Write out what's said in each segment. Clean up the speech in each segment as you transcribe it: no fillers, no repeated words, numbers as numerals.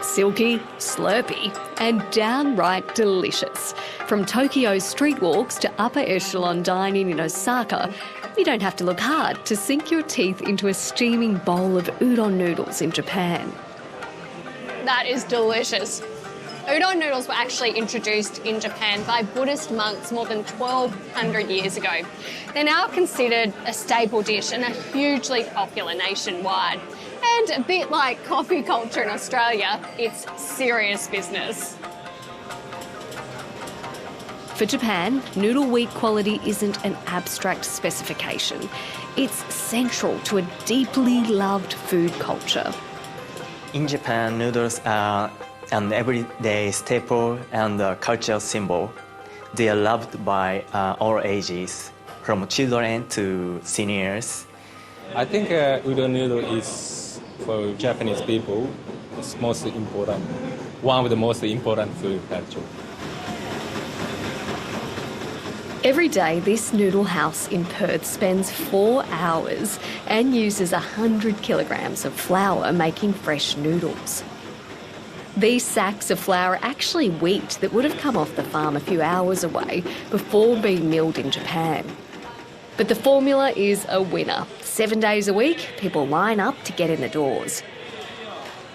Silky, slurpy, and downright delicious. From Tokyo's street walks to upper echelon dining in Osaka, you don't have to look hard to sink your teeth into a steaming bowl of udon noodles in Japan. That is delicious. Udon noodles were actually introduced in Japan by Buddhist monks more than 1,200 years ago. They're now considered a staple dish and are hugely popular nationwide. And a bit like coffee culture in Australia, it's serious business. For Japan, noodle wheat quality isn't an abstract specification. It's central to a deeply loved food culture. In Japan, noodles are an everyday staple and a cultural symbol. They are loved by all ages, from children to seniors. I think udon noodle is, for Japanese people, it's most important. One of the most important food actually. Every day, this noodle house in Perth spends 4 hours and uses 100 kilograms of flour making fresh noodles. These sacks of flour are actually wheat that would have come off the farm a few hours away before being milled in Japan. But the formula is a winner. 7 days a week, people line up to get in the doors.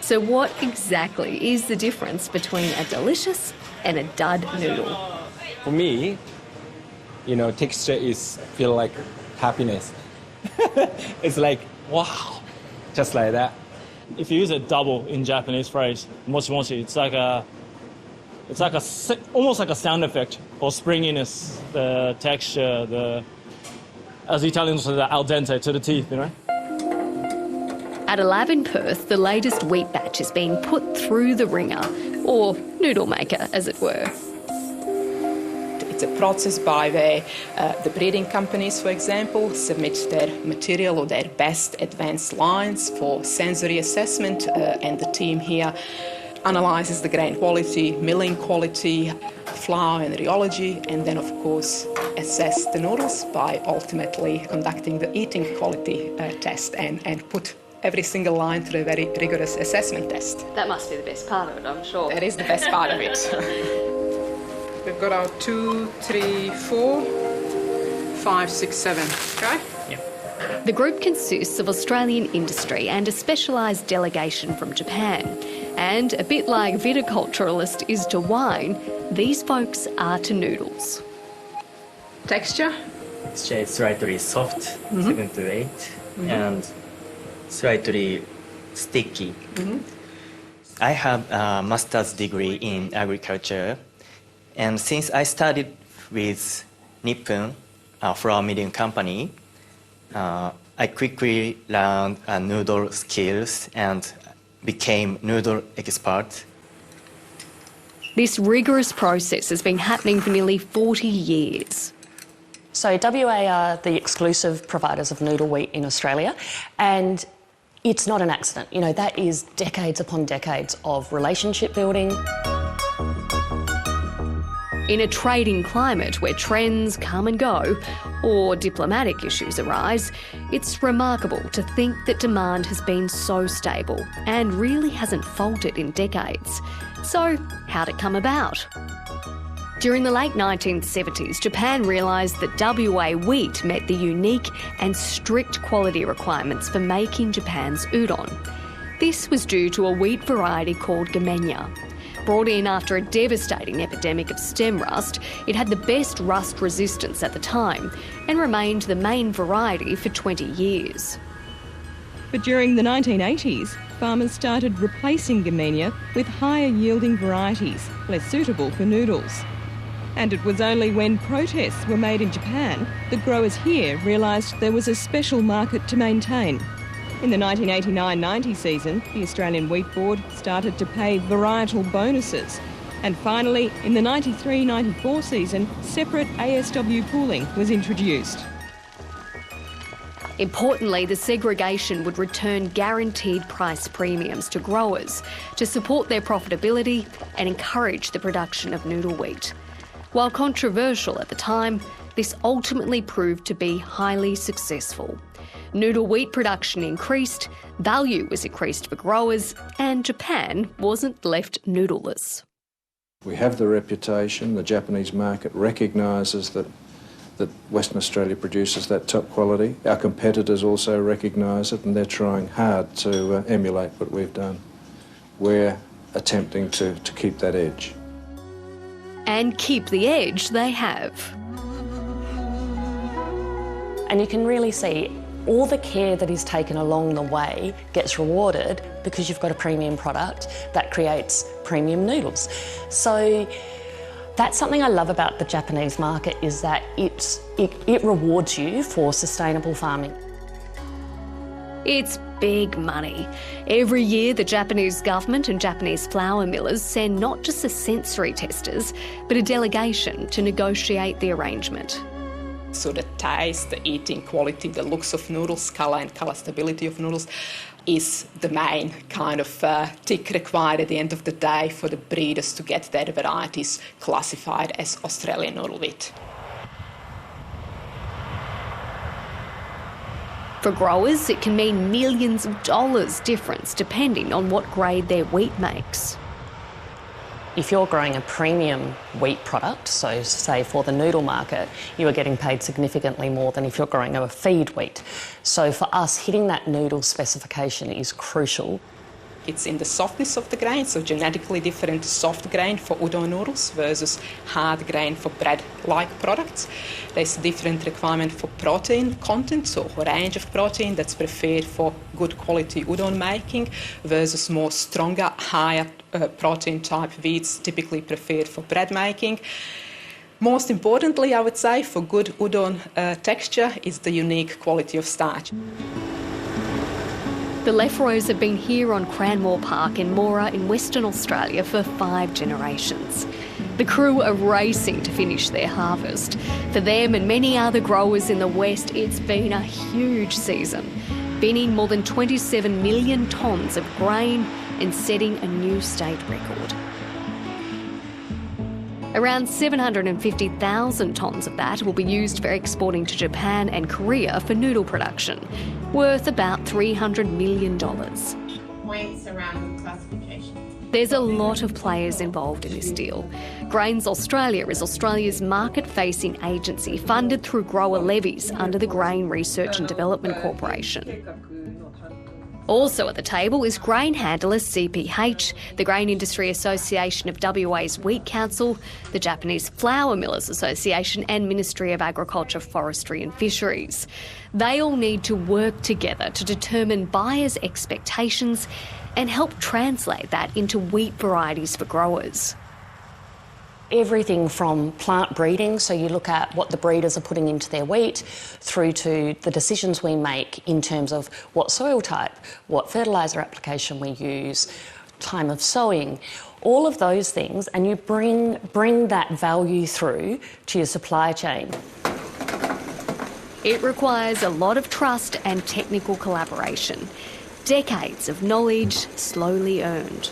So what exactly is the difference between a delicious and a dud noodle? For me, texture is feel like happiness. It's like, wow, just like that. If you use a double in Japanese phrase, mochi mochi, it's almost like a sound effect or springiness, the texture, as Italians say, the al dente to the teeth, At a lab in Perth, the latest wheat batch is being put through the ringer, or noodle maker, as it were. It's a process by where the breeding companies, for example, submit their material or their best advanced lines for sensory assessment, and the team here analyses the grain quality, milling quality, flour and rheology, and then, of course, assess the noodles by ultimately conducting the eating quality test and put every single line through a very rigorous assessment test. That must be the best part of it, I'm sure. That is the best part of it. We've got our 2, 3, 4, 5, 6, 7, okay? Yeah. The group consists of Australian industry and a specialised delegation from Japan. And a bit like viticulturalist is to wine, these folks are to noodles. Texture? It's slightly soft, 7 to 8, and slightly sticky. I have a master's degree in agriculture. And since I started with Nippon, a flour milling company, I quickly learned noodle skills and became noodle expert. This rigorous process has been happening for nearly 40 years. So WA are the exclusive providers of noodle wheat in Australia, and it's not an accident. That is decades upon decades of relationship building. In a trading climate where trends come and go, or diplomatic issues arise, it's remarkable to think that demand has been so stable and really hasn't faltered in decades. So, how'd it come about? During the late 1970s, Japan realised that WA wheat met the unique and strict quality requirements for making Japan's udon. This was due to a wheat variety called Gamenya. Brought in after a devastating epidemic of stem rust, it had the best rust resistance at the time and remained the main variety for 20 years. But during the 1980s, farmers started replacing Gamenya with higher-yielding varieties, less suitable for noodles. And it was only when protests were made in Japan that growers here realised there was a special market to maintain. In the 1989-90 season, the Australian Wheat Board started to pay varietal bonuses. And finally, in the 93-94 season, separate ASW pooling was introduced. Importantly, the segregation would return guaranteed price premiums to growers to support their profitability and encourage the production of noodle wheat. While controversial at the time, this ultimately proved to be highly successful. Noodle wheat production increased, value was increased for growers, and Japan wasn't left noodleless. We have the reputation, the Japanese market recognises that Western Australia produces that top quality. Our competitors also recognise it and they're trying hard to emulate what we've done. We're attempting to keep that edge. And keep the edge they have. And you can really see all the care that is taken along the way gets rewarded because you've got a premium product that creates premium noodles. So that's something I love about the Japanese market, is that it rewards you for sustainable farming. It's big money. Every year, the Japanese government and Japanese flour millers send not just the sensory testers, but a delegation to negotiate the arrangement. So the taste, the eating quality, the looks of noodles, colour and colour stability of noodles is the main kind of tick required at the end of the day for the breeders to get their varieties classified as Australian noodle wheat. For growers, it can mean millions of dollars difference depending on what grade their wheat makes. If you're growing a premium wheat product, so say for the noodle market, you are getting paid significantly more than if you're growing a feed wheat. So for us, hitting that noodle specification is crucial. It's in the softness of the grain, so genetically different soft grain for udon noodles versus hard grain for bread-like products. There's a different requirement for protein content, so a range of protein that's preferred for good quality udon making versus more stronger, higher protein type wheats typically preferred for bread making. Most importantly, I would say, for good udon texture is the unique quality of starch. The Lefroys have been here on Cranmore Park in Moora in Western Australia for 5 generations. The crew are racing to finish their harvest. For them and many other growers in the West, it's been a huge season, binning more than 27 million tonnes of grain and setting a new state record. Around 750,000 tonnes of that will be used for exporting to Japan and Korea for noodle production, worth about $300 million. Points around the classification. There's a lot of players involved in this deal. Grains Australia is Australia's market-facing agency funded through grower levies under the Grain Research and Development Corporation. Also at the table is grain handler CPH, the Grain Industry Association of WA's Wheat Council, the Japanese Flour Millers Association and Ministry of Agriculture, Forestry and Fisheries. They all need to work together to determine buyers' expectations and help translate that into wheat varieties for growers. Everything from plant breeding, so you look at what the breeders are putting into their wheat, through to the decisions we make in terms of what soil type, what fertiliser application we use, time of sowing, all of those things, and you bring that value through to your supply chain. It requires a lot of trust and technical collaboration. Decades of knowledge slowly earned.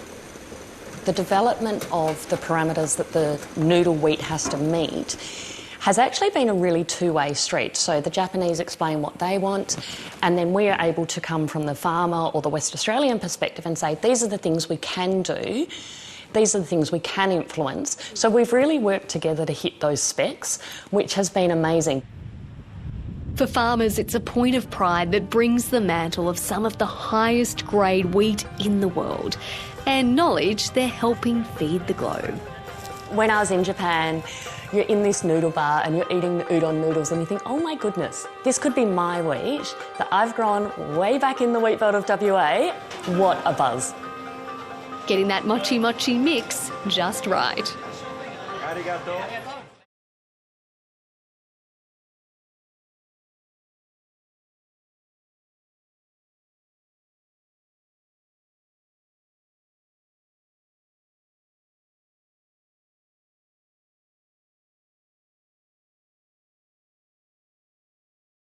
The development of the parameters that the noodle wheat has to meet has actually been a really two-way street. So the Japanese explain what they want, and then we are able to come from the farmer or the West Australian perspective and say, these are the things we can do, these are the things we can influence. So we've really worked together to hit those specs, which has been amazing. For farmers, it's a point of pride that brings the mantle of some of the highest grade wheat in the world, and knowledge they're helping feed the globe. When I was in Japan, you're in this noodle bar and you're eating udon noodles and you think, oh my goodness, this could be my wheat that I've grown way back in the wheat belt of WA. What a buzz. Getting that mochi mochi mix just right. Arigato.